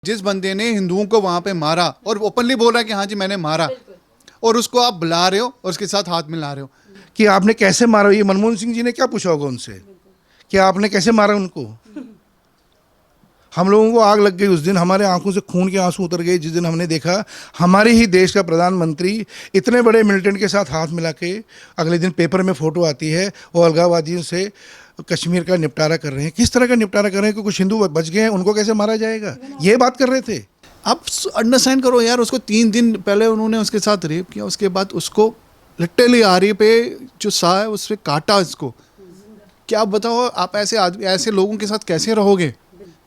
जिस बंदे ने हिंदुओं को वहां पे मारा और ओपनली बोल रहा है कि हाँ जी मैंने मारा, और उसको आप बुला रहे हो और उसके साथ हाथ मिला रहे हो कि आपने कैसे मारा। ये मनमोहन सिंह जी ने क्या पूछा होगा उनसे कि आपने कैसे मारा उनको। हम लोगों को आग लग गई उस दिन, हमारे आंखों से खून के आंसू उतर गए जिस दिन हमने देखा हमारे ही देश का प्रधानमंत्री इतने बड़े मिलिटेंट के साथ हाथ मिला के अगले दिन पेपर में फोटो आती है वो अलगाववादियों से कश्मीर का निपटारा कर रहे हैं। किस तरह का निपटारा कर रहे हैं कि कुछ हिंदू बच गए हैं, उनको कैसे मारा जाएगा, ये बात कर रहे थे। आप अंडरस्टैंड करो यार, उसको 3 दिन पहले उन्होंने उसके साथ रेप किया, उसके बाद उसको लिटरली आरी पे जो सा है उस पर काटा इसको। क्या आप बताओ, आप ऐसे लोगों के साथ कैसे रहोगे?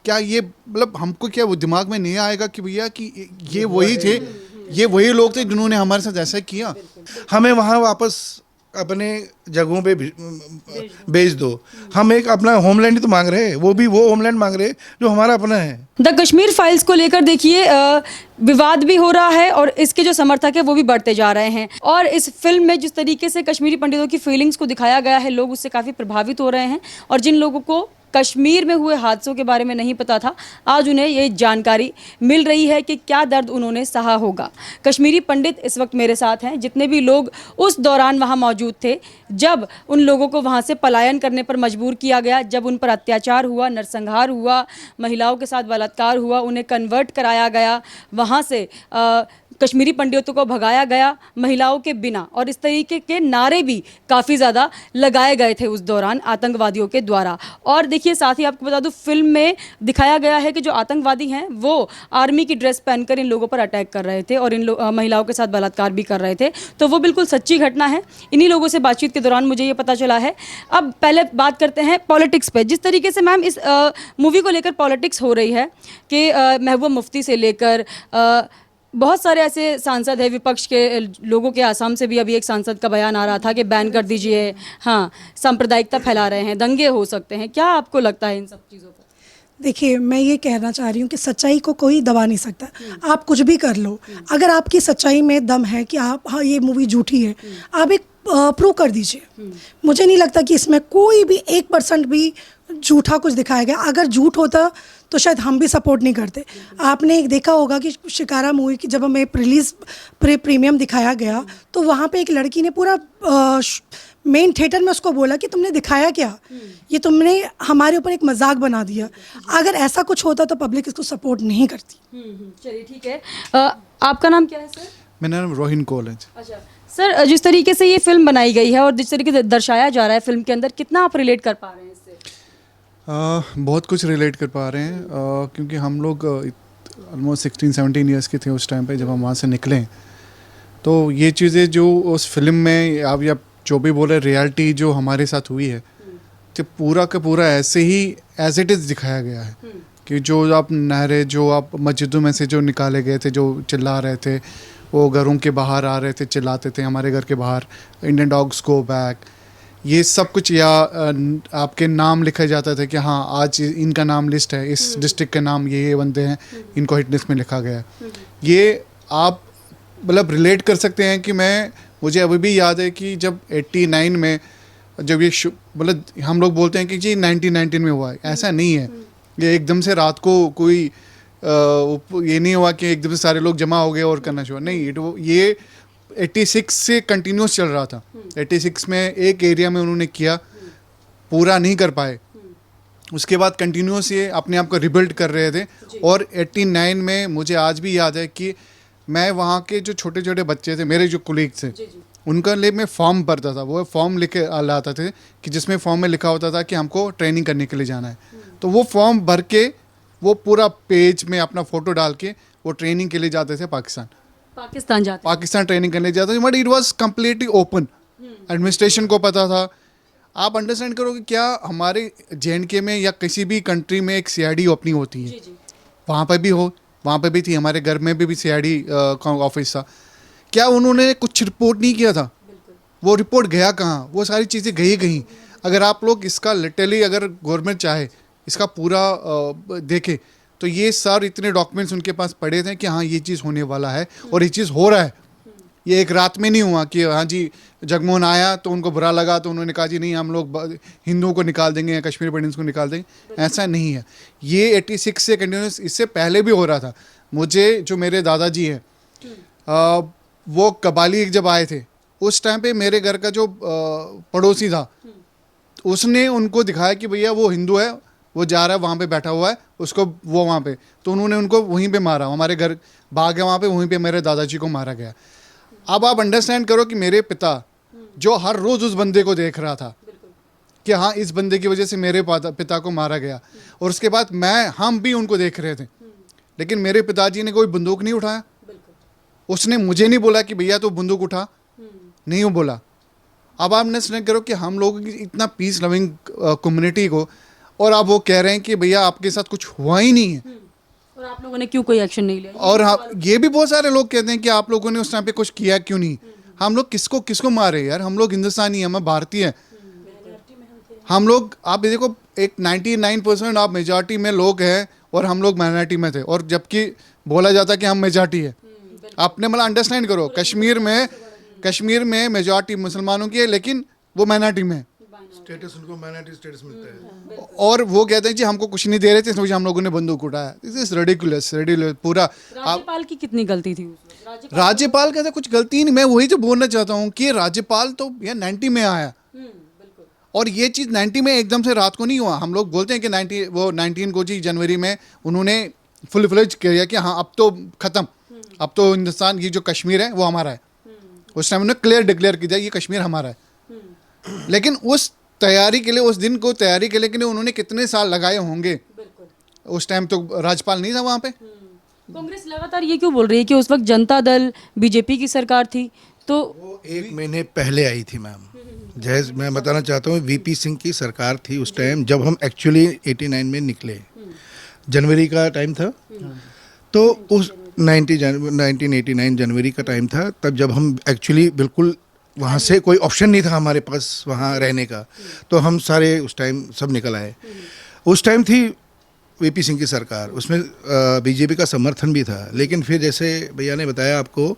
क्या ये मतलब हमको क्या वो दिमाग में नहीं आएगा कि भैया कि ये वही थे, ये वही लोग थे जिन्होंने हमारे साथ ऐसा किया। हमें वहाँ वापस अपने जगहों पे भेज दो। हम एक अपना होमलैंड ही तो मांग रहे हैं, वो भी वो होमलैंड मांग रहे हैं जो हमारा अपना है। द कश्मीर फाइल्स को लेकर देखिए विवाद भी हो रहा है और इसके जो समर्थक है वो भी बढ़ते जा रहे हैं। और इस फिल्म में जिस तरीके से कश्मीरी पंडितों की फीलिंग्स को दिखाया गया है, लोग उससे काफ़ी प्रभावित हो रहे हैं। और जिन लोगों को कश्मीर में हुए हादसों के बारे में नहीं पता था, आज उन्हें ये जानकारी मिल रही है कि क्या दर्द उन्होंने सहा होगा। कश्मीरी पंडित इस वक्त मेरे साथ हैं, जितने भी लोग उस दौरान वहाँ मौजूद थे जब उन लोगों को वहाँ से पलायन करने पर मजबूर किया गया, जब उन पर अत्याचार हुआ, नरसंहार हुआ, महिलाओं के साथ बलात्कार हुआ, उन्हें कन्वर्ट कराया गया, वहाँ से कश्मीरी पंडितों को भगाया गया महिलाओं के बिना, और इस तरीके के नारे भी काफ़ी ज़्यादा लगाए गए थे उस दौरान आतंकवादियों के द्वारा। और देखिए साथ ही आपको बता दूं, फिल्म में दिखाया गया है कि जो आतंकवादी हैं वो आर्मी की ड्रेस पहनकर इन लोगों पर अटैक कर रहे थे और इन महिलाओं के साथ बलात्कार भी कर रहे थे। तो वो बिल्कुल सच्ची घटना है। इन्हीं लोगों से बातचीत के दौरान मुझे ये पता चला है। अब पहले बात करते हैं पॉलिटिक्स पे। जिस तरीके से मैम इस मूवी को लेकर पॉलिटिक्स हो रही है कि महबूबा मुफ्ती से लेकर बहुत सारे ऐसे सांसद हैं विपक्ष के लोगों के, आसाम से भी अभी एक सांसद का बयान आ रहा था कि बैन कर दीजिए, हाँ सांप्रदायिकता फैला रहे हैं, दंगे हो सकते हैं। क्या आपको लगता है इन सब चीज़ों पर? देखिए, मैं ये कहना चाह रही हूँ कि सच्चाई को कोई दबा नहीं सकता। आप कुछ भी कर लो, अगर आपकी सच्चाई में दम है कि आप हाँ ये मूवी झूठी है, आप एक प्रूव कर दीजिए। मुझे नहीं लगता कि इसमें कोई भी 1% भी झूठा कुछ दिखाया गया। अगर झूठ होता तो शायद हम भी सपोर्ट नहीं करते। आपने एक देखा होगा कि शिकारा मूवी की जब हमें रिलीज प्रीमियम दिखाया गया तो वहाँ पे एक लड़की ने पूरा मेन थिएटर में उसको बोला कि तुमने दिखाया क्या, ये तुमने हमारे ऊपर एक मजाक बना दिया। अगर ऐसा कुछ होता तो पब्लिक इसको सपोर्ट नहीं करती। चलिए ठीक है। आपका नाम क्या है सर? मेरा नाम रोहिन कौल है। अच्छा सर, जिस तरीके से ये फिल्म बनाई गई है और जिस तरीके से दर्शाया जा रहा है फिल्म के अंदर, कितना आप रिलेट कर पा रहे हैं इससे? बहुत कुछ रिलेट कर पा रहे हैं क्योंकि हम लोग ऑलमोस्ट 16-17 ईयर्स के थे उस टाइम पे जब हम वहाँ से निकले। तो ये चीज़ें जो उस फिल्म में आप या जो भी बोले रियलिटी जो हमारे साथ हुई है, तो पूरा का पूरा ऐसे ही एज इट इज़ दिखाया गया है कि जो आप नारे जो आप मस्जिदों में से जो निकाले गए थे, जो चिल्ला रहे थे, वो घरों के बाहर आ रहे थे, चिल्लाते थे हमारे घर के बाहर, इंडियन डॉग्स गो बैक, ये सब कुछ, या आपके नाम लिखा जाता था कि हाँ आज इनका नाम लिस्ट है, इस डिस्ट्रिक्ट के नाम ये बंदे हैं, इनको हिट लिस्ट में लिखा गया है। ये आप मतलब रिलेट कर सकते हैं कि मुझे अभी भी याद है कि जब 89 में जब ये मतलब हम लोग बोलते हैं कि जी 1919 में हुआ है, ऐसा नहीं है। ये एकदम से रात को कोई ये नहीं हुआ कि एकदम से सारे लोग जमा हो गए और करना शुरू, नहीं, ये 86 से कंटिन्यूस चल रहा था। 86 में एक एरिया में उन्होंने किया, पूरा नहीं कर पाए, उसके बाद कंटिन्यूस ये अपने आप को रिबिल्ड कर रहे थे। और 89 में मुझे आज भी याद है कि मैं वहाँ के जो छोटे छोटे बच्चे थे, मेरे जो कोलीग थे, उनका लिए मैं फॉर्म भरता था। वो फॉर्म लेके लाते थे कि जिसमें फॉर्म में लिखा होता था कि हमको ट्रेनिंग करने के लिए जाना है। तो वो फॉर्म भर के वो पूरा पेज में अपना फ़ोटो डाल के वो ट्रेनिंग के लिए जाते थे पाकिस्तान ट्रेनिंग करने जाते थे। But it was completely open, administration को पता था। आप अंडरस्टैंड करो कि क्या हमारे JNK में या किसी भी कंट्री में एक CID ओपनिंग होती है, वहाँ पर भी हो, वहाँ पे भी थी, हमारे घर में भी CID ऑफिस था। क्या उन्होंने कुछ रिपोर्ट नहीं किया था? वो रिपोर्ट गया कहाँ? वो सारी चीज़ें गई कहीं? अगर आप लोग इसका लिटरली अगर गवर्नमेंट चाहे इसका पूरा देखे तो ये सर इतने डॉक्यूमेंट्स उनके पास पड़े थे कि हाँ ये चीज़ होने वाला है और ये चीज़ हो रहा है। ये एक रात में नहीं हुआ कि हाँ जी जगमोहन आया तो उनको बुरा लगा तो उन्होंने कहा जी नहीं हम लोग हिंदुओं को निकाल देंगे या कश्मीरी पंडित्स को निकाल देंगे, ऐसा नहीं है। ये 86 से कंटिन्यूस, इससे पहले भी हो रहा था। मुझे जो मेरे दादाजी हैं वो कबाली जब आए थे उस टाइम पे मेरे घर का जो पड़ोसी था उसने उनको दिखाया कि भैया वो हिंदू है, वो जा रहा है वहाँ पे बैठा हुआ है, उसको वो वहाँ पे, तो उन्होंने उनको वहीं पे मारा। हमारे घर बाग है वहाँ पे, वहीं पे मेरे दादाजी को मारा गया। अब आप अंडरस्टैंड करो कि मेरे पिता जो हर रोज़ उस बंदे को देख रहा था कि हाँ इस बंदे की वजह से मेरे पिता को मारा गया, और उसके बाद हम भी उनको देख रहे थे, लेकिन मेरे पिताजी ने कोई बंदूक नहीं उठाया। उसने मुझे नहीं बोला कि भैया तो बंदूक उठा, नहीं वो बोला। अब आप अंडरस्टैंड करो कि हम लोगों की इतना पीस लविंग कम्युनिटी को, और आप वो कह रहे हैं कि भैया आपके साथ कुछ हुआ ही नहीं है, और आप लोगों ने क्यों कोई एक्शन नहीं लिया? और ये भी बहुत सारे लोग कहते हैं कि आप लोगों ने उस टाइम पे कुछ किया क्यों नहीं। हम लोग किसको किसको मारे यार? हम लोग हिंदुस्तानी हैं, हम भारतीय हैं। हम लोग, आप देखो, एक 99% आप मेजॉरिटी में लोग हैं और हम लोग माइनॉरिटी में थे, और जबकि बोला जाता कि हम मेजॉरिटी है। आपने मतलब अंडरस्टैंड करो, कश्मीर में मेजॉरिटी मुसलमानों की है लेकिन वो माइनॉरिटी में है, स्टेटस उनको माइनॉरिटी स्टेटस मिलता है। और वो कहते हैं जी हमको कुछ नहीं दे रहे थे इस वजह हम लोगों ने बंदूक उठाया। दिस इज रेडिकुलस पूरा। राज्यपाल की कितनी गलती थी उसमें? राज्यपाल कहते कुछ गलती ही नहीं। मैं वही तो बोलना चाहता हूँ कि राज्यपाल तो यार 90 में आया, और ये चीज़ 90 में एकदम से रात को नहीं हुआ। हम लोग बोलते हैं कि 19 को जी जनवरी में उन्होंने फुल फ्लेज किया कि हाँ अब तो ख़त्म, अब तो हिंदुस्तान की जो कश्मीर है वो हमारा है। उस टाइम उन्होंने क्लियर डिक्लेयर किया ये कश्मीर हमारा है। लेकिन उस तैयारी के लिए, उस दिन को तैयारी के लिए उन्होंने कितने साल लगाए होंगे। उस टाइम तो राज्यपाल नहीं था वहाँ पे। कांग्रेस लगातार ये क्यों बोल रही है कि उस वक्त जनता दल बीजेपी की सरकार थी, तो वो 1 महीने पहले आई थी मैम। जैसे मैं बताना चाहता हूँ वीपी सिंह की सरकार थी उस टाइम, जब हम एक्चुअली 89 में निकले, जनवरी का टाइम था। तो उस 1989 जनवरी का टाइम था, तब जब हम एक्चुअली बिल्कुल वहाँ से कोई ऑप्शन नहीं था हमारे पास वहाँ रहने का, तो हम सारे उस टाइम सब निकल आए। उस टाइम थी वीपी सिंह की सरकार, उसमें बीजेपी का समर्थन भी था। लेकिन फिर जैसे भैया ने बताया आपको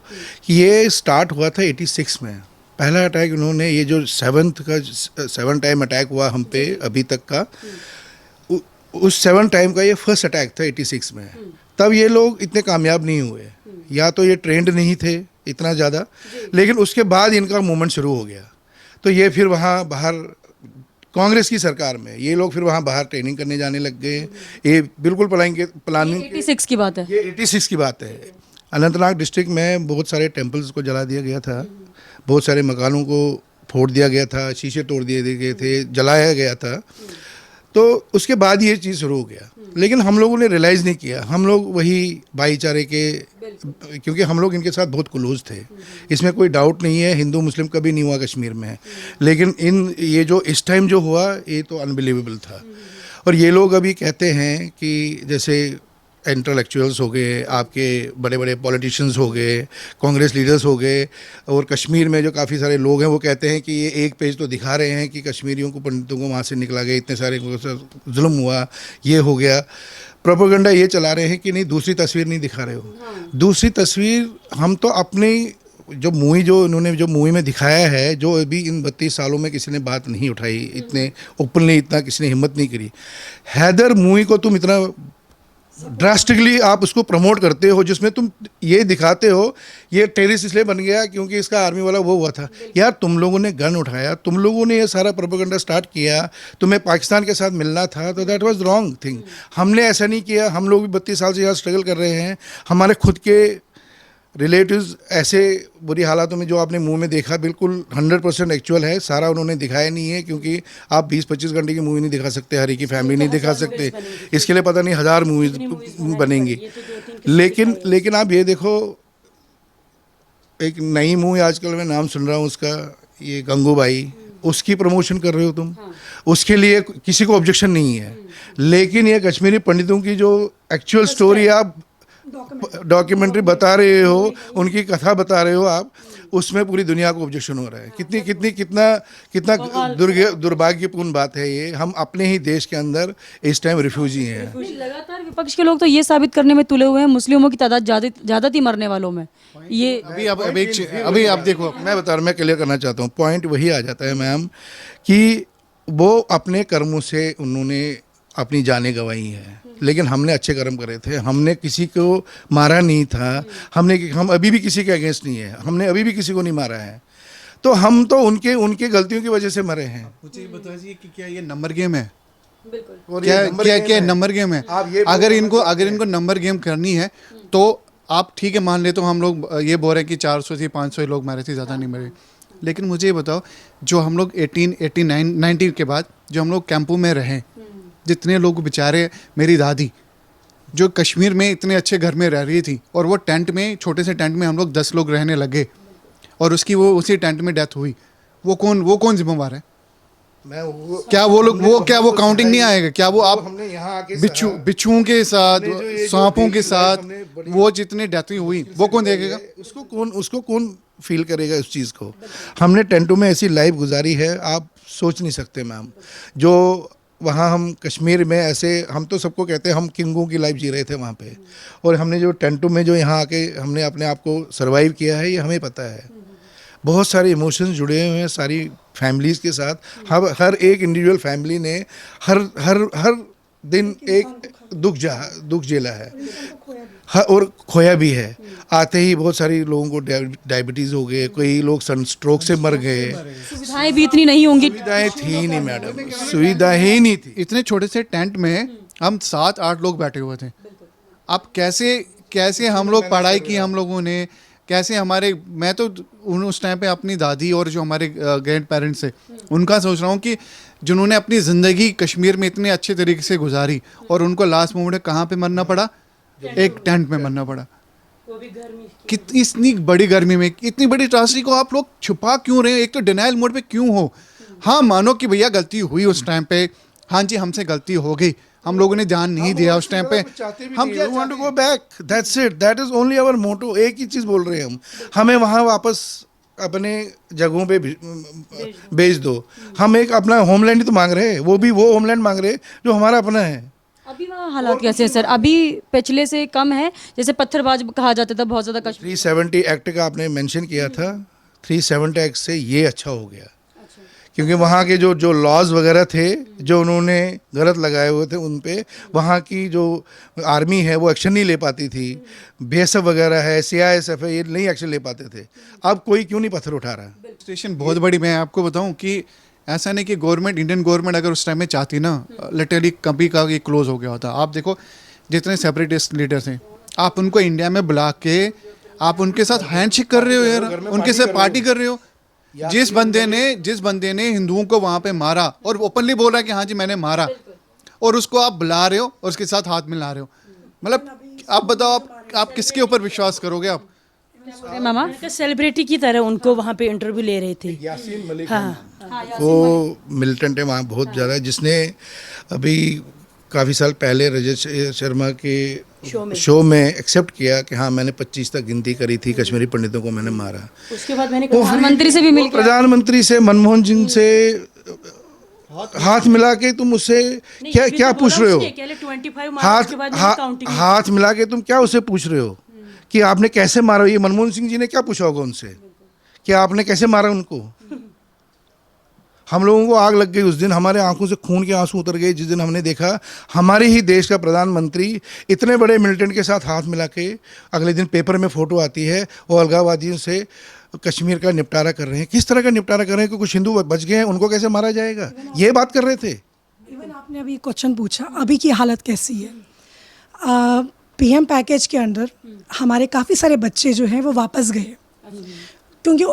कि ये स्टार्ट हुआ था 86 में। पहला अटैक उन्होंने, ये जो 7 टाइम अटैक हुआ हम पे अभी तक का, उस 7 टाइम का ये फर्स्ट अटैक था 86 में। तब ये लोग इतने कामयाब नहीं हुए, या तो ये ट्रेंड नहीं थे इतना ज़्यादा, लेकिन उसके बाद इनका मूवमेंट शुरू हो गया। तो ये फिर वहाँ बाहर कांग्रेस की सरकार में ये लोग फिर वहाँ बाहर ट्रेनिंग करने जाने लग गए। ये बिल्कुल प्लानिंग 86 की बात है। ये 86 की बात है। अनंतनाग डिस्ट्रिक्ट में बहुत सारे टेम्पल्स को जला दिया गया था, बहुत सारे मकानों को फोड़ दिया गया था, शीशे तोड़ दिए गए थे, जलाया गया था। तो उसके बाद ये चीज़ शुरू हो गया, लेकिन हम लोगों ने रियलाइज़ नहीं किया। हम लोग वही भाईचारे के, क्योंकि हम लोग इनके साथ बहुत क्लोज थे, इसमें कोई डाउट नहीं है। हिंदू मुस्लिम कभी नहीं हुआ कश्मीर में, लेकिन ये जो इस टाइम जो हुआ ये तो अनबिलीवेबल था। और ये लोग अभी कहते हैं कि जैसे इंटेलेक्चुअल्स हो गए, आपके बड़े बड़े पॉलिटिशियंस हो गए, कांग्रेस लीडर्स हो गए, और कश्मीर में जो काफ़ी सारे लोग हैं वो कहते हैं कि ये एक पेज तो दिखा रहे हैं कि कश्मीरियों को, पंडितों को वहाँ से निकला गया, इतने सारे जुल्म हुआ, ये हो गया। प्रोपेगेंडा ये चला रहे हैं कि नहीं, दूसरी तस्वीर नहीं दिखा रहे हो। दूसरी तस्वीर हम तो अपनी जो उन्होंने जो मूवी में दिखाया है, जो अभी इन 32 सालों में किसी ने बात नहीं उठाई, इतने ओपनली इतना किसी ने हिम्मत नहीं करी। हैदर मूवी को तुम इतना ड्रास्टिकली आप उसको प्रमोट करते हो, जिसमें तुम ये दिखाते हो ये टेररिस्ट इसलिए बन गया क्योंकि इसका आर्मी वाला वो हुआ था। यार तुम लोगों ने गन उठाया, तुम लोगों ने ये सारा प्रोपेगेंडा स्टार्ट किया, तुम्हें पाकिस्तान के साथ मिलना था, तो दैट वाज रॉन्ग थिंग। हमने ऐसा नहीं किया। हम लोग भी 32 साल से यहाँ स्ट्रगल कर रहे हैं। हमारे खुद के रिलेटिव्स ऐसे बुरी हालातों में, जो आपने मुंह में देखा, बिल्कुल 100% एक्चुअल है। सारा उन्होंने दिखाया नहीं है, क्योंकि आप 20-25 घंटे की मूवी नहीं दिखा सकते, हर एक की फैमिली नहीं दिखा सकते। इसके लिए पता नहीं 1000 मूवीज बनेंगी। लेकिन आप ये देखो, एक नई मूवी आजकल मैं नाम सुन रहा हूँ उसका, ये गंगूबाई, उसकी प्रमोशन कर रहे हो तुम, उसके लिए किसी को ऑब्जेक्शन नहीं है। लेकिन ये कश्मीरी पंडितों की जो एक्चुअल स्टोरी आप डॉक्यूमेंट्री बता रहे हो, उनकी कथा बता रहे हो आप, उसमें पूरी दुनिया को ऑब्जेक्शन हो रहा है। कितनी कितनी कितना कितना दुर्भाग्यपूर्ण बात है ये। हम अपने ही देश के अंदर इस टाइम रिफ्यूजी हैं। लगातार विपक्ष के लोग तो ये साबित करने में तुले हुए हैं मुस्लिमों की तादाद ज्यादा थी मरने वालों में। ये अभी आप देखो, मैं बता रहा हूँ, मैं क्लियर करना चाहता हूँ। पॉइंट वही आ जाता है मैम कि वो अपने कर्मों से उन्होंने अपनी जानें गंवाई हैं, लेकिन हमने अच्छे कर्म करे थे। हमने किसी को मारा नहीं था। हम अभी भी किसी के अगेंस्ट नहीं है। हमने अभी भी किसी को नहीं मारा है। तो हम तो उनके गलतियों की वजह से मरे हैं। मुझे ये बताइए कि क्या ये नंबर गेम है? बिल्कुल क्या नंबर गेम है? अगर इनको नंबर गेम करनी है तो आप ठीक है मान ले, तो हम लोग ये बोल रहे हैं कि 400 से 500 लोग मरे थे, ज़्यादा नहीं मरे। लेकिन मुझे ये बताओ, जो हम लोग 19 के बाद जो हम लोग कैंपों में रहे, जितने लोग बेचारे, मेरी दादी जो कश्मीर में इतने अच्छे घर में रह रही थी और वो टेंट में, छोटे से टेंट में हम लोग 10 लोग रहने लगे और उसकी वो उसी टेंट में डेथ हुई, वो कौन जिम्मेवार है? क्या वो काउंटिंग नहीं आएगा? क्या वो आप हमने यहाँ आके बिच्छुओं के साथ, सांपों के साथ वो जितने डेथ हुई वो कौन देखेगा? उसको कौन फील करेगा इस चीज़ को? हमने टेंटों में ऐसी लाइफ गुजारी है, आप सोच नहीं सकते मैम। जो वहाँ हम कश्मीर में ऐसे, हम तो सबको कहते हैं हम किंगों की लाइफ जी रहे थे वहाँ पे, और हमने जो टेंटों में जो यहाँ आके हमने अपने आप को सर्वाइव किया है, ये हमें पता है। बहुत सारे इमोशंस जुड़े हुए हैं सारी फैमिलीज़ के साथ। हर एक इंडिविजुअल फैमिली ने हर दिन एक दुख झेला है और खोया भी है। आते ही बहुत सारी लोगों को डायबिटीज़ हो गए, कई लोग सनस्ट्रोक से मर गए। सुविधाएं भी इतनी नहीं होंगी। सुविधाएं थी नहीं मैडम, सुविधाएं ही नहीं थी। इतने छोटे से टेंट में हम 7-8 लोग बैठे हुए थे। अब कैसे हम लोग पढ़ाई की, हम लोगों ने कैसे हमारे, मैं तो उस टाइम पे अपनी दादी और जो हमारे ग्रैंड पेरेंट्स थे उनका सोच रहा हूँ कि जिन्होंने अपनी ज़िंदगी कश्मीर में इतने अच्छे तरीके से गुजारी और उनको लास्ट मोमेंट कहाँ पे मरना पड़ा? एक टेंट में मरना पड़ा। कितनी इतनी बड़ी गर्मी में इतनी बड़ी ट्राजेडी को आप लोग छुपा क्यों रहे हो? एक तो डिनाइल मोड पे क्यों हो? हाँ, मानो कि भैया गलती हुई उस टाइम पे, हाँ जी हमसे गलती हो गई, हम लोगों ने ध्यान नहीं दिया उस टाइम पे। हम क्या want to go back, that's it, that is only our motto. एक ही चीज़ बोल रहे हैं हम, हमें वहाँ वापस अपने जगहों पे भेज दो। हम एक अपना होमलैंड ही तो मांग रहे हैं, वो भी वो होमलैंड मांग रहे हैं जो हमारा अपना है। अभी वहाँ हालात कैसे हैं सर? अभी पिछले से कम है, जैसे पत्थरबाज कहा जाता था बहुत ज़्यादा कश्मीर। 370 एक्ट का आपने मेंशन किया था, 370 एक्ट से ये अच्छा हो गया, क्योंकि वहाँ के जो लॉज वगैरह थे जो उन्होंने गलत लगाए हुए थे उन पे वहाँ की जो आर्मी है वो एक्शन नहीं ले पाती थी। BSF वगैरह है, CISF है, ये नहीं एक्शन ले पाते थे। अब कोई क्यों नहीं पत्थर उठा रहा? स्टेशन बहुत बड़ी, मैं आपको बताऊं कि ऐसा नहीं कि गवर्नमेंट, इंडियन गवर्नमेंट अगर उस टाइम में चाहती ना, लिटरली कभी का ये क्लोज हो गया होता। आप देखो जितने सेपरेटिस्ट लीडर थे, आप उनको इंडिया में बुला के आप उनके साथ हैंडशेक कर रहे हो यार, उनके साथ पार्टी कर रहे हो। जिस बंदे ने हिंदुओं को वहां पे मारा और ओपनली बोल रहा है कि हाँ जी मैंने मारा, और उसको आप बुला रहे हो और उसके साथ हाथ मिला रहे हो, मतलब आप बताओ आप किसके ऊपर विश्वास करोगे? आप मामा सेलिब्रिटी की तरह उनको वहाँ पे इंटरव्यू ले रहे थे। यासीन मलिक, हाँ, वो मिलिटेंट है वहाँ बहुत ज़्यादा, जिसने अभी काफ़ी साल पहले रजत शर्मा के शो में एक्सेप्ट किया कि हाँ मैंने 25 तक गिनती करी थी, कश्मीरी पंडितों को मैंने मारा। उसके बाद मैंने प्रधानमंत्री से भी मिल के, प्रधानमंत्री से, मनमोहन सिंह से हाथ मिला के तुम उससे क्या पूछ रहे हो? हाथ मिला के तुम क्या उससे पूछ रहे हो कि आपने कैसे मारा? ये मनमोहन सिंह जी ने क्या पूछा होगा उनसे कि आपने कैसे मारा उनको? हम लोगों को आग लग गई उस दिन, हमारे आंखों से खून के आंसू उतर गए जिस दिन हमने देखा हमारे ही देश का प्रधानमंत्री इतने बड़े मिलिटेंट के साथ हाथ मिला के, अगले दिन पेपर में फ़ोटो आती है वो अलगाववादियों से कश्मीर का निपटारा कर रहे हैं। किस तरह का निपटारा कर रहे हैं कि कुछ हिंदू बच गए हैं, उनको कैसे मारा जाएगा, ये बात कर रहे थे। इवन आपने अभी क्वेश्चन पूछा, अभी की हालत कैसी है? PM पैकेज के अंदर हमारे काफ़ी सारे बच्चे जो हैं वो वापस गए, क्योंकि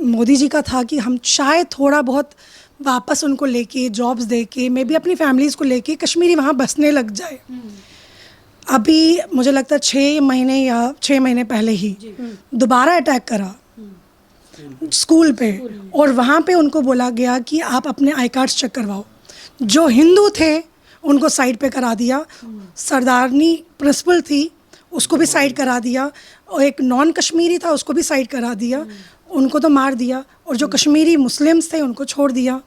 मोदी जी का था कि हम शायद थोड़ा बहुत वापस उनको लेके जॉब्स दे के मे बी अपनी फैमिलीज़ को लेके कश्मीरी वहाँ बसने लग जाए। अभी मुझे लगता है 6 महीने पहले ही दोबारा अटैक करा स्कूल पे, और वहाँ पे उनको बोला गया कि आप अपने आई कार्ड्स चेक करवाओ। जो हिंदू थे उनको साइड पे करा दिया। सरदारनी प्रिंसिपल थी, उसको भी साइड करा दिया, और एक नॉन कश्मीरी था उसको भी साइड करा दिया, उनको तो मार दिया, और जो कश्मीरी मुस्लिम्स थे उनको छोड़ दिया।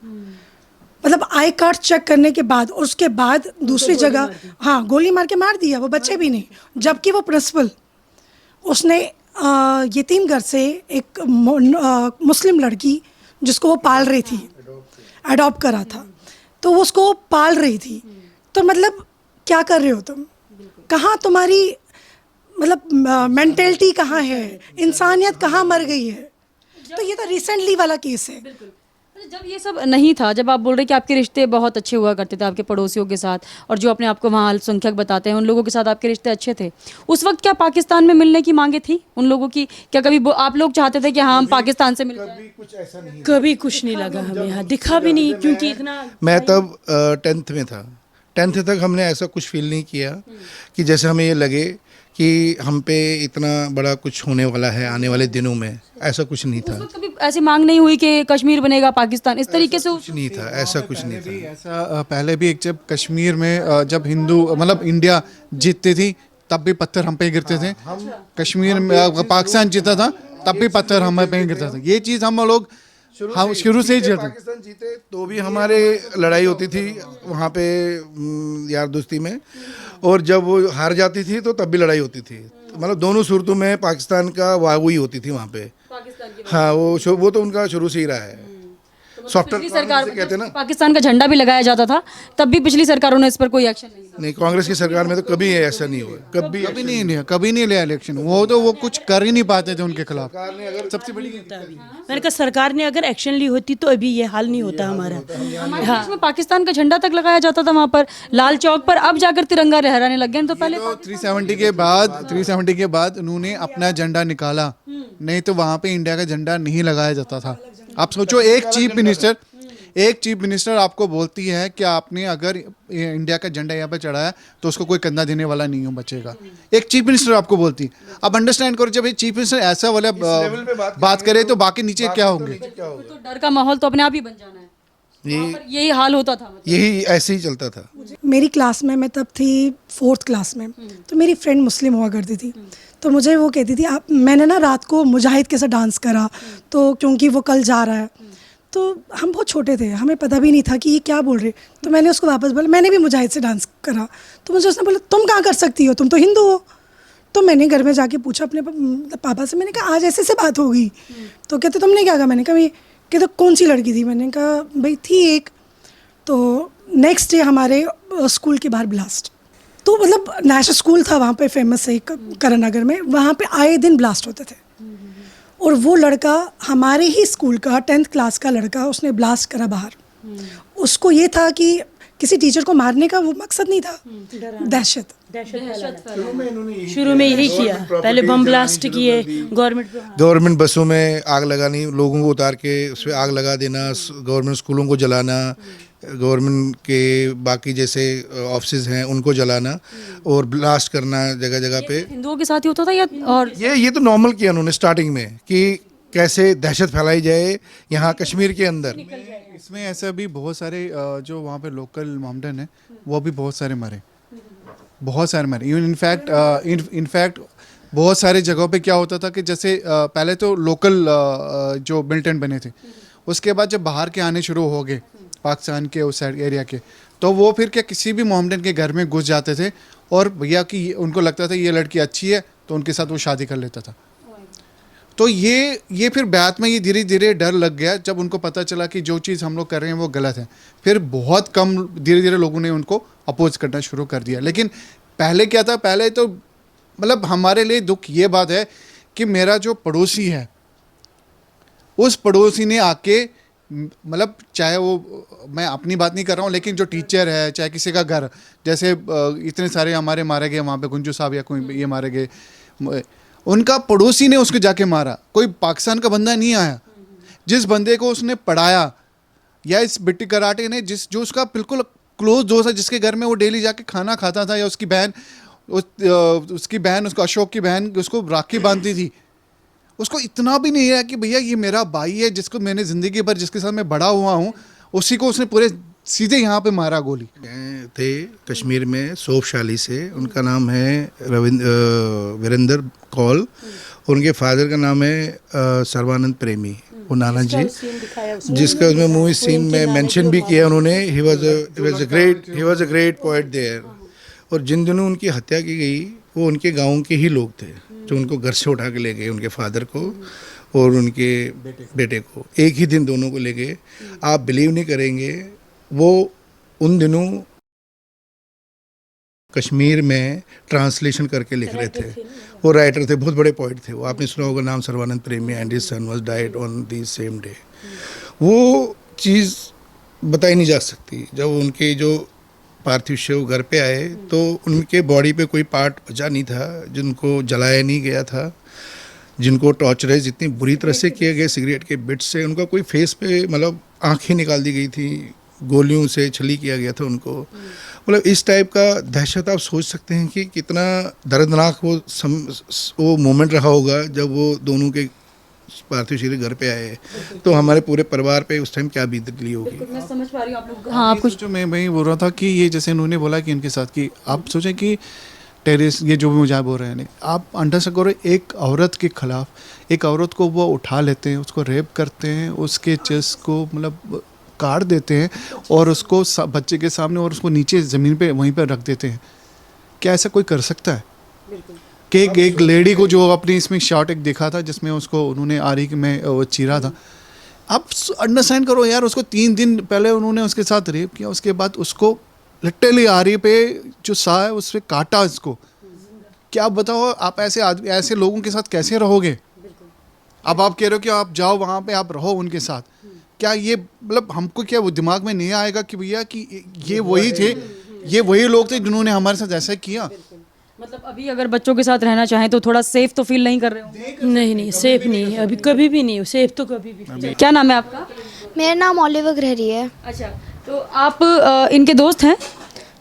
मतलब आई कार्ड चेक करने के बाद, और उसके बाद दूसरी जगह हाँ गोली मार के मार दिया, वो बच्चे भी नहीं, जबकि वो प्रिंसिपल उसने यतीम घर से एक मुस्लिम लड़की जिसको वो पाल रही थी, अडॉप्ट करा था, तो वो उसको पाल रही थी। तो मतलब क्या कर रहे हो तुम, कहाँ तुम्हारी मतलब मेंटेलिटी कहाँ है, इंसानियत कहाँ मर गई है। तो ये तो रिसेंटली वाला केस है। जब ये सब नहीं था, जब आप बोल रहे कि आपके रिश्ते बहुत अच्छे हुआ करते थे आपके पड़ोसियों के साथ, और जो अपने आप को वहाँ अल्पसंख्यक बताते हैं उन लोगों के साथ आपके रिश्ते अच्छे थे, उस वक्त क्या पाकिस्तान में मिलने की मांगे थी उन लोगों की? क्या कभी आप लोग चाहते थे कि हाँ हम पाकिस्तान से मिल जाएं? कभी कुछ नहीं लगा हमें यहाँ, दिखा भी नहीं, क्योंकि इतना मैं तब 10th में था, 10th तक हमने ऐसा कुछ फील नहीं किया कि जैसे हमें ये लगे कि हम पे इतना बड़ा कुछ होने वाला है आने वाले दिनों में, ऐसा कुछ नहीं उस था। वक्त कभी ऐसी मांग नहीं हुई कि कश्मीर बनेगा पाकिस्तान, इस तरीके से कुछ नहीं था, ऐसा कुछ नहीं था। ऐसा पहले भी एक जब कश्मीर में जब हिंदू मतलब इंडिया जीतती थी तब भी पत्थर हम पे गिरते थे। कश्मीर में पाकिस्तान जीता था तब भी पत्थर हम पे गिरता था। ये चीज़ हम लोग हम शुरू से ही जीते। पाकिस्तान जीते तो भी हमारे लड़ाई होती थी वहाँ पे यार दोस्ती में, और जब वो हार जाती थी तो तब भी लड़ाई होती थी। मतलब दोनों सूरतों में पाकिस्तान का वाहवाही होती थी वहाँ पे। हाँ वो तो उनका शुरू से ही रहा है। पिछली सॉफ्टवेयर सरकार कहते हैं ना, पाकिस्तान का झंडा भी लगाया जाता था तब भी पिछली सरकारों ने इस पर कोई एक्शन नहीं लिया। नहीं कांग्रेस की सरकार में तो कभी ऐसा नहीं हुआ, कभी कभी नहीं लिया इलेक्शन। वो कुछ कर ही नहीं पाते थे उनके खिलाफ। सबसे बड़ी मैंने कहा सरकार ने अगर एक्शन ली होती तो अभी ये हाल नहीं होता हमारा। हमारे देश में पाकिस्तान का झंडा तक लगाया जाता था वहाँ पर लाल चौक पर, अब जाकर तिरंगा लहराने लग गए। तो पहले तो 370 के बाद उन्होंने अपना झंडा निकाला, नहीं तो वहाँ पे इंडिया का झंडा नहीं लगाया जाता था। आप सोचो एक चीफ मिनिस्टर आपको बोलती है कि आपने अगर इंडिया का झंडा यहाँ पे चढ़ाया तो उसको कोई कंधा देने वाला नहीं हो बचेगा। एक चीफ मिनिस्टर आपको बोलती है। अब अंडरस्टैंड करो, जब एक चीफ मिनिस्टर ऐसा वाला बात करे तो बाकी नीचे क्या होंगे। तो डर का माहौल तो अपने आप ही बन जाना है। वहाँ पर यही हाल होता था। यही ऐसे ही चलता था। मेरी क्लास में, मैं तब थी 4th क्लास में, तो मेरी फ्रेंड मुस्लिम हुआ करती थी, तो मुझे वो कहती थी आप, मैंने ना रात को मुजाहिद के साथ डांस करा, तो क्योंकि वो कल जा रहा है, तो हम बहुत छोटे थे, हमें पता भी नहीं था कि ये क्या बोल रहे। तो मैंने उसको वापस बोला मैंने भी मुजाहिद से डांस करा, तो मुझे उसने बोला तुम कहाँ कर सकती हो, तुम तो हिंदू हो। तो मैंने घर में जाके पूछा अपने पापा से, मैंने कहा आज ऐसे बात हो गई। तो कहते तुमने क्या कहा? मैंने कहा कहते कौन सी लड़की थी? मैंने कहा भाई थी एक। तो नेक्स्ट डे हमारे स्कूल के बाहर ब्लास्ट, तो मतलब नेशनल स्कूल था वहाँ पे फेमस है करण नगर में, वहाँ पे आए दिन ब्लास्ट होते थे। और वो लड़का हमारे ही स्कूल का 10th क्लास का लड़का, उसने ब्लास्ट करा बाहर। उसको ये था कि किसी टीचर को मारने का वो मकसद नहीं था, दहशत। शुरू में यही किया, पहले बम ब्लास्ट किए, गवर्नमेंट बसों में आग लगानी, लोगों को उतार के उस पर आग लगा देना, गवर्नमेंट स्कूलों को जलाना, गवर्नमेंट के बाकी जैसे ऑफिस हैं उनको जलाना और ब्लास्ट करना जगह जगह पे। हिंदुओं के साथ ही होता था या और? ये तो नॉर्मल किया उन्होंने स्टार्टिंग में कि कैसे दहशत फैलाई जाए यहाँ कश्मीर के अंदर। इसमें ऐसा भी बहुत सारे जो वहाँ पे लोकल मोहम्मदन हैं वो भी बहुत सारे मरे। इवन इनफैक्ट बहुत सारे जगहों पे क्या होता था कि जैसे पहले तो लोकल जो मिलिटेंट बने थे, उसके बाद जब बाहर के आने शुरू हो गए पाकिस्तान के उस साइड एरिया के, तो वो फिर क्या किसी भी मोहम्मदन के घर में घुस जाते थे और भैया कि उनको लगता था ये लड़की अच्छी है तो उनके साथ वो शादी कर लेता था। तो ये फिर बाद में ये धीरे धीरे डर लग गया जब उनको पता चला कि जो चीज़ हम लोग कर रहे हैं वो गलत है। फिर बहुत कम धीरे धीरे लोगों ने उनको अपोज करना शुरू कर दिया। लेकिन पहले क्या था, पहले तो मतलब हमारे लिए दुख ये बात है कि मेरा जो पड़ोसी है उस पड़ोसी ने आके मतलब चाहे वो, मैं अपनी बात नहीं कर रहा हूँ, लेकिन जो टीचर है चाहे किसी का घर, जैसे इतने सारे हमारे मारे गए वहाँ पे गुंजू साहब या कोई ये मारे गए, उनका पड़ोसी ने उसको जाके मारा। कोई पाकिस्तान का बंदा नहीं आया। जिस बंदे को उसने पढ़ाया या इस बिट्टी कराटे ने जो उसका बिल्कुल क्लोज दोस्त है, जिसके घर में वो डेली जाके खाना खाता था, या उसकी बहन उसको अशोक की बहन उसको राखी बांधती थी, उसको इतना भी नहीं है कि भैया ये मेरा भाई है जिसको मैंने ज़िंदगी भर जिसके साथ मैं बड़ा हुआ हूँ, उसी को उसने पूरे सीधे यहाँ पे मारा गोली। थे कश्मीर में सोपशाली से, उनका नाम है वीरेंद्र कौल, उनके फादर का नाम है सर्वानंद प्रेमी, वो नाना जी, जिसका उसमें मूवी सीन में मेंशन भी किया उन्होंने। He was a great poet there. और जिन दिनों उनकी हत्या की गई वो उनके गांव के ही लोग थे जो उनको घर से उठा के ले गए, उनके फादर को और उनके बेटे को, एक ही दिन दोनों को ले गए। आप बिलीव नहीं करेंगे, वो उन दिनों कश्मीर में ट्रांसलेशन करके लिख रहे थे। वो राइटर थे, बहुत बड़े पोइट थे वो, आपने सुना होगा नाम सर्वानंद प्रेमी, and his son was died on the same day. वो चीज़ बताई नहीं जा सकती। जब उनके जो पार्थिव शव घर पे आए तो उनके बॉडी पे कोई पार्ट बचा नहीं था, जिनको जलाया नहीं गया था, जिनको टॉर्चराइज इतनी बुरी तरह से किए गए सिगरेट के बिट से, उनका कोई फेस पे मतलब आंखें निकाल दी गई थी, गोलियों से छली किया गया था उनको। मतलब इस टाइप का दहशत आप सोच सकते हैं कि कितना दर्दनाक वो मोमेंट रहा होगा जब वो दोनों के पार्थिव शरीर घर पे आए, तो हमारे पूरे परिवार पे उस टाइम क्या बीतली होगी। मैं समझ पा रही हूँ आप लोग। हाँ, आप कुछ जो मैं वही बोल रहा था कि ये जैसे उन्होंने बोला कि इनके साथ कि आप सोचें कि टेररिस्ट ये जो भी मुझे बोल रहे हैं, आप अंडरस्टैंड करो, एक औरत के खिलाफ एक औरत को वो उठा लेते हैं, उसको रेप करते हैं, उसके चेस्ट को मतलब काट देते हैं और उसको बच्चे के सामने और उसको नीचे ज़मीन पे वहीं पर रख देते हैं। क्या ऐसा कोई कर सकता है? कि एक लेडी को जो अपनी इसमें शॉट एक देखा था जिसमें उसको उन्होंने आरी में वो चीरा था। आप अंडरस्टैंड करो यार, उसको 3 दिन पहले उन्होंने उसके साथ रेप किया, उसके बाद उसको लिटरली आरी पे जो सा है उस पर काटा इसको। क्या आप बताओ, आप ऐसे लोगों के साथ कैसे रहोगे? अब आप कह रहे हो कि आप जाओ वहाँ पे, आप रहो उनके साथ। क्या ये मतलब हमको क्या वो दिमाग में नहीं आएगा कि भैया कि ये वही थे, ये वही लोग थे जिन्होंने हमारे साथ ऐसा किया? मतलब अभी अगर बच्चों के साथ रहना चाहें तो थोड़ा सेफ तो फील नहीं कर रहे हो? नहीं नहीं, सेफ नहीं है अभी, कभी भी नहीं, सेफ तो कभी भी। क्या नाम है आपका? मेरा नाम ओलिवर ग्रहरी है। अच्छा, तो आप इनके दोस्त हैं?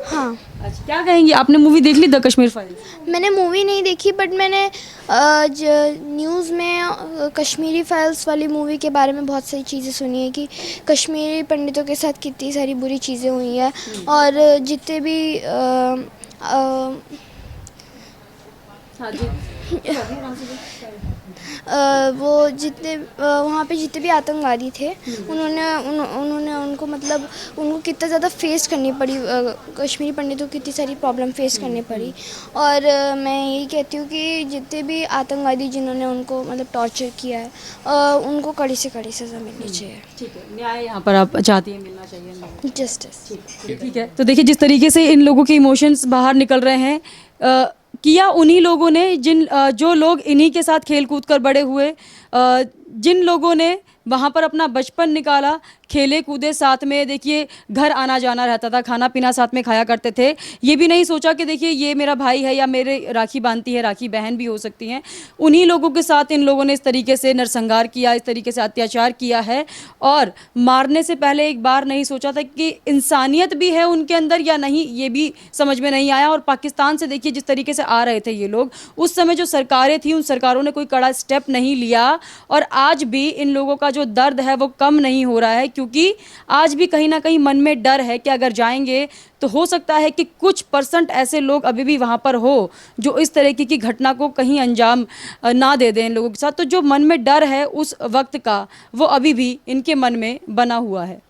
हाँ, अच्छा, क्या कहेंगी? आपने मूवी देख ली द कश्मीर फाइल्स? मैंने मूवी नहीं देखी, बट मैंने न्यूज़ में कश्मीरी फाइल्स वाली मूवी के बारे में बहुत सारी चीज़ें सुनी है कि कश्मीरी पंडितों के साथ कितनी सारी बुरी चीज़ें हुई हैं, और जितने भी हाँ जी। वो जितने वहाँ पे जितने भी आतंकवादी थे, उन्होंने उनको मतलब उनको कितना ज़्यादा फेस करनी पड़ी, कश्मीरी पंडितों को कितनी सारी प्रॉब्लम फेस करनी पड़ी। और मैं यही कहती हूँ कि जितने भी आतंकवादी जिन्होंने उनको मतलब टॉर्चर किया है, उनको कड़ी से कड़ी सज़ा मिलनी चाहिए। ठीक है, न्याय यहाँ पर आप चाहती हैं मिलना चाहिए? जस्टिस। ठीक है, तो देखिए जिस तरीके से इन लोगों के इमोशंस बाहर निकल रहे हैं, किया उन्हीं लोगों ने जो लोग इन्हीं के साथ खेल कूद कर बड़े हुए, जिन लोगों ने वहाँ पर अपना बचपन निकाला, खेले कूदे साथ में, देखिए घर आना जाना रहता था, खाना पीना साथ में खाया करते थे। ये भी नहीं सोचा कि देखिए ये मेरा भाई है या मेरे राखी बांधती है, राखी बहन भी हो सकती हैं। उन्हीं लोगों के साथ इन लोगों ने इस तरीके से नरसंहार किया, इस तरीके से अत्याचार किया है, और मारने से पहले एक बार नहीं सोचा था कि इंसानियत भी है उनके अंदर या नहीं, ये भी समझ में नहीं आया। और पाकिस्तान से देखिए जिस तरीके से आ रहे थे ये लोग, उस समय जो सरकारें थी उन सरकारों ने कोई कड़ा स्टेप नहीं लिया, और आज भी इन लोगों का जो दर्द है वो कम नहीं हो रहा है, क्योंकि आज भी कहीं ना कहीं मन में डर है कि अगर जाएंगे तो हो सकता है कि कुछ % ऐसे लोग अभी भी वहाँ पर हो जो इस तरीके की घटना को कहीं अंजाम ना दे दें इन लोगों के साथ। तो जो मन में डर है उस वक्त का, वो अभी भी इनके मन में बना हुआ है।